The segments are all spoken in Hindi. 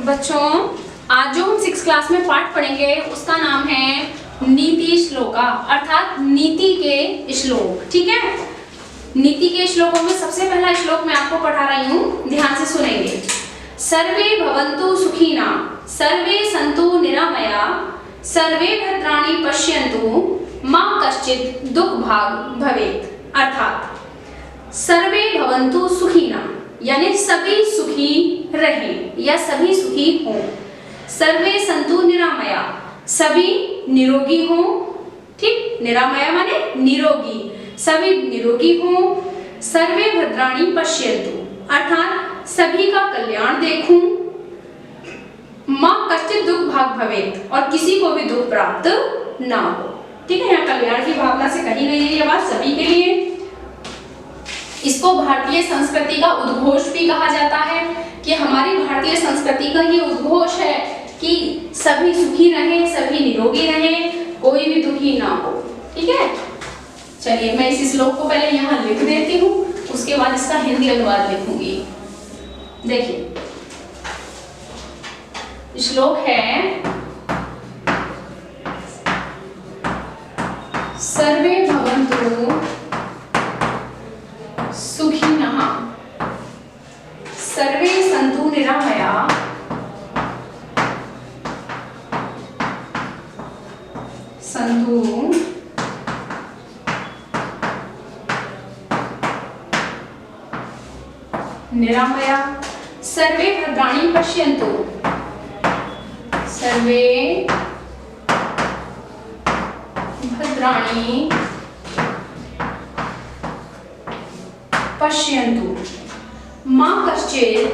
बच्चों, आज जो हम 6 क्लास में पाठ पढ़ेंगे उसका नाम है नीति श्लोका, अर्थात नीति के श्लोक। ठीक है, नीति के श्लोकों में सबसे पहला श्लोक मैं आपको पढ़ा रही हूँ, ध्यान से सुनेंगे। सर्वे भवन्तु सुखिना, सर्वे सन्तु निरामया, सर्वे भद्राणि पश्यन्तु मा कश्चित् दुःख भाग् भवेत्। अर्थात सर्वे भवन्तु सुखिना यानी सभी सुखी रहें या सभी सुखी हों। सर्वे सन्तु निरामया, सभी निरोगी हों। ठीक, निरामया माने निरोगी, सभी निरोगी हों। सर्वे भद्राणि पश्यन्तु, अर्थात सभी का कल्याण देखूं। मां कश्चित् दुःख भाग् भवेत्, और किसी को भी दुख प्राप्त ना हो। ठीक है, यहाँ कल्याण की भावना से कही गई है ये बात सभी के लिए। इसको भारतीय संस्कृति का उद्घोष भी कहा जाता है कि हमारी भारतीय संस्कृति का ये उद्घोष है कि सभी सुखी रहें, सभी निरोगी रहें, कोई भी दुखी ना हो। ठीक है, चलिए मैं इस श्लोक को पहले यहाँ लिख देती हूँ, उसके बाद इसका हिंदी अनुवाद लिखूंगी। देखिए, श्लोक है सर्वे भवन्तु सुखिनः, सर्वे सन्तु निरामया, सन्तु निरामया, सर्वे भद्राणि पश्यन्तु, सर्वे भद्राणि पश्यन्तु मा कश्चित्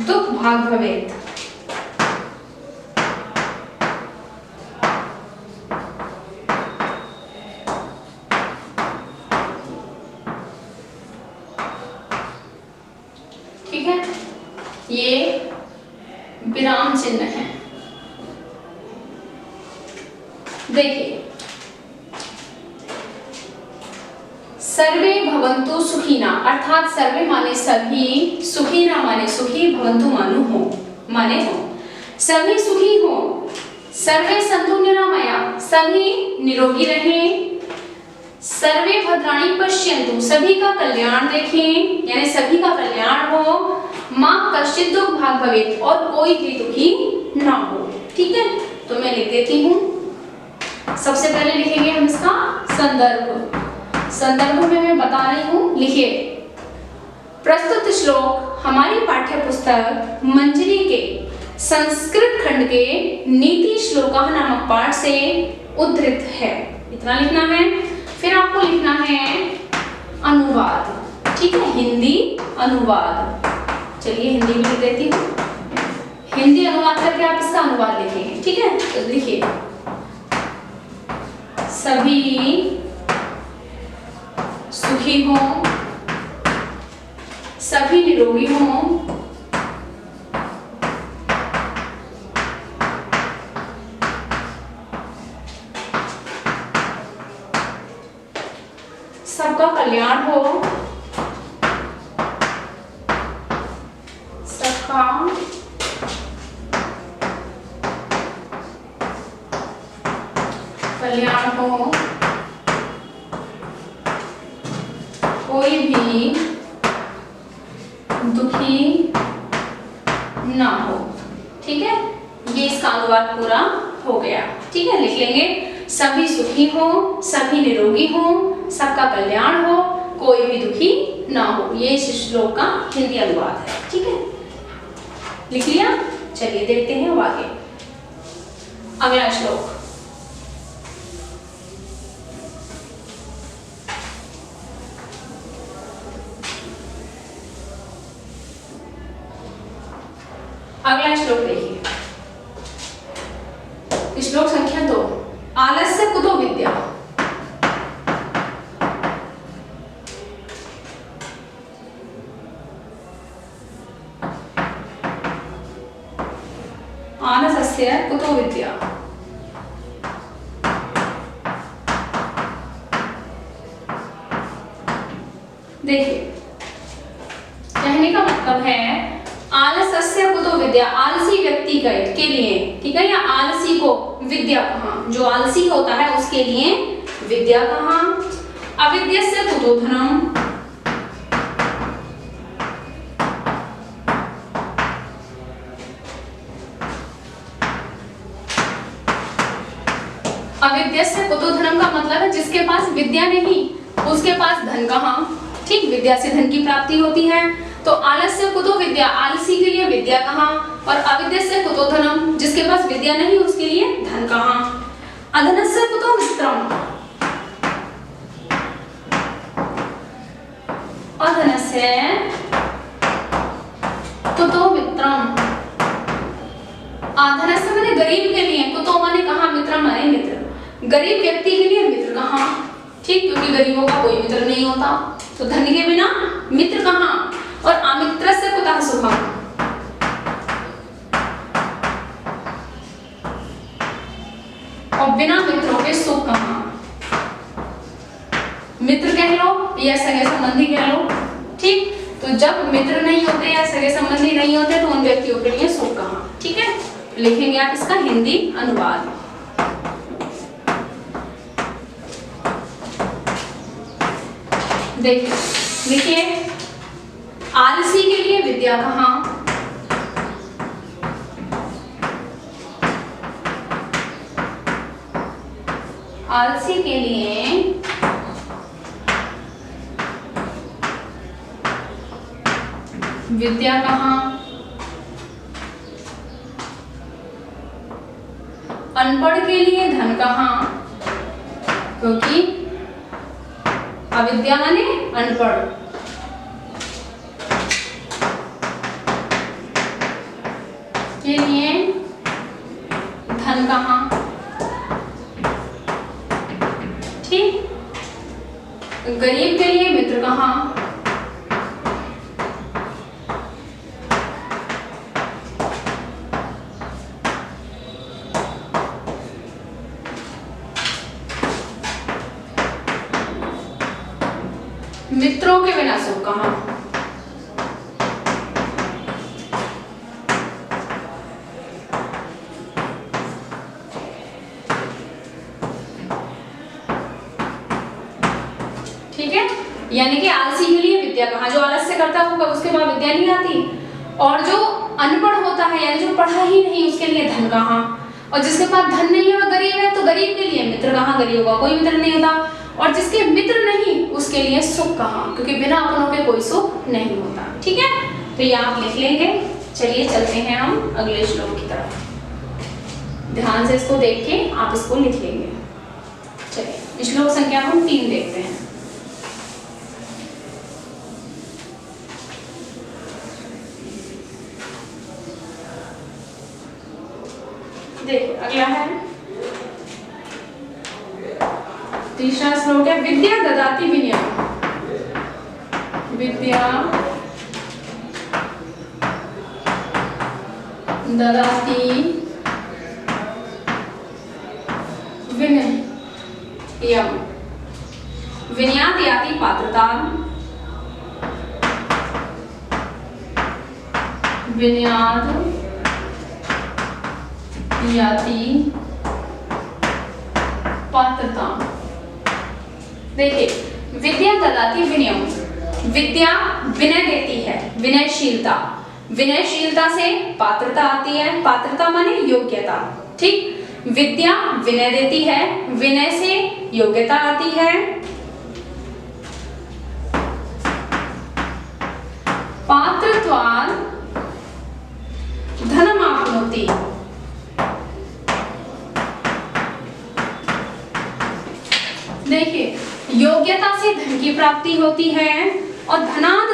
दुःख भाग् भवेत्। ठीक है, ये विराम चिन्ह है। देखिए, सर्वे भवन्तु सुखिना, अर्थात सर्वे माने सभी, सुखिना माने सुखी, भवन्तु मानो हो, माने हो, सभी सुखी हो। सर्वे सन्तु निरामया, सभी निरोगी रहें। सर्वे भद्राणि पश्यन्तु, सभी का कल्याण देखें यानी सभी का कल्याण हो। मां कश्चित् दुःख भाग् भवेत्, और कोई भी दुखी ना हो। ठीक है, तो मैं लिख देती हूँ। सबसे पहले लिखेंगे हम इसका संदर्भ। संदर्भ में मैं बता रही हूँ, लिखिए। प्रस्तुत श्लोक हमारी पाठ्य पुस्तक मंजरी के संस्कृत खंड के नीति श्लोका नामक पाठ से उद्धृत है। इतना लिखना है। फिर आपको लिखना है अनुवाद। ठीक है, हिंदी अनुवाद। चलिए हिंदी में लिख देती हूँ। हिंदी अनुवाद करके आप इसका अनुवाद लिखेंगे। ठीक है, तो लिखिए, सभी सुखी हों, सभी निरोगी हों, सबका कल्याण हो, सबका कल्याण हो, कोई भी दुखी ना हो। ठीक है, ये इसका अनुवाद पूरा हो गया। ठीक है, लिख लेंगे, सभी सुखी हो, सभी निरोगी हो, सबका कल्याण हो, कोई भी दुखी ना हो। ये इस श्लोक का हिंदी अनुवाद है। ठीक है, लिख लिया। चलिए देखते हैं अब आगे। अगला श्लोक, अगला श्लोक देखिए, श्लोक संख्या 2। आलस्य कुतो विद्या, आलस्य कुतो विद्या। देखिए कहने का मतलब है आलस्य कुतो विद्या, आलसी व्यक्ति के लिए, ठीक है, या आलसी को विद्या कहाँ, जो आलसी होता है उसके लिए विद्या कहाँ। अविद्यस्य कुतो धनम, अविद्यस्य कुतो धनम का मतलब है जिसके पास विद्या नहीं उसके पास धन कहाँ, ठीक, विद्या से धन की प्राप्ति होती है। तो आलस्य कुतो विद्या, आलसी के लिए विद्या कहाँ, और अविद्यस्य कुतो धनम, जिसके पास विद्या नहीं उसके लिए धन कहाँ। अधनस्य कुतो मित्रम, अधनस्य कुतो मित्रम, अधनस्य माने गरीब के लिए, कुतो माने कहाँ, मित्रम माने मित्र, गरीब व्यक्ति के लिए मित्र कहाँ, ठीक, क्योंकि गरीबों का कोई मित्र नहीं होता, तो धन के बिना मित्र कहाँ। और अमित्रस्य कुतः सुखम, और बिना मित्रों के सुख कहाँ। मित्र कह लो या सगे संबंधी कह लो, ठीक, तो जब मित्र नहीं होते या सगे संबंधी नहीं होते तो उन व्यक्तियों के लिए सुख कहाँ, ठीक है। लिखेंगे आप इसका हिंदी अनुवाद। देखिए लिखिए, आलसी के लिए विद्या कहाँ, आलसी के लिए विद्या कहाँ, अनपढ़ के लिए धन कहाँ, क्योंकि अविद्या माने अनपढ़, के लिए धन कहाँ, ठीक, गरीब के लिए मित्र कहाँ, मित्रों के बिना सुख कहाँ। ठीक है, यानी कि आलसी के लिए विद्या कहाँ, जो आलस्य करता होगा उसके पास विद्या नहीं आती, और जो अनपढ़ होता है यानी जो पढ़ा ही नहीं उसके लिए धन कहाँ, और जिसके पास धन नहीं है वह गरीब है तो गरीब के लिए मित्र कहाँ, गरीब का कोई मित्र नहीं होता, और जिसके मित्र नहीं उसके लिए सुख कहाँ, क्योंकि बिना अपनों के कोई सुख नहीं होता। ठीक है, तो ये आप लिख लेंगे। चलिए चलते हैं हम अगले श्लोक की तरफ। ध्यान से इसको देख के आप इसको लिख लेंगे। चलिए श्लोक संख्या हम 3 देखते हैं। देखिए अगला है तीसरा श्लोक है, विद्या ददाति विनयम। विद्या ददाति विनयम। विनयात् याति पात्रता। विनयात् याति पात्रता। देखिए विद्या ददाति विनयम, विद्या विनय देती है, विनयशीलता, विनयशीलता से पात्रता आती है। पात्रता माने योग्यता। ठीक, विद्या विनय देती है, विनय से योग्यता आती है। पात्रत्वात् धनमाप्नोति। देखिए योग्यता से धन की प्राप्ति होती है, और धनाद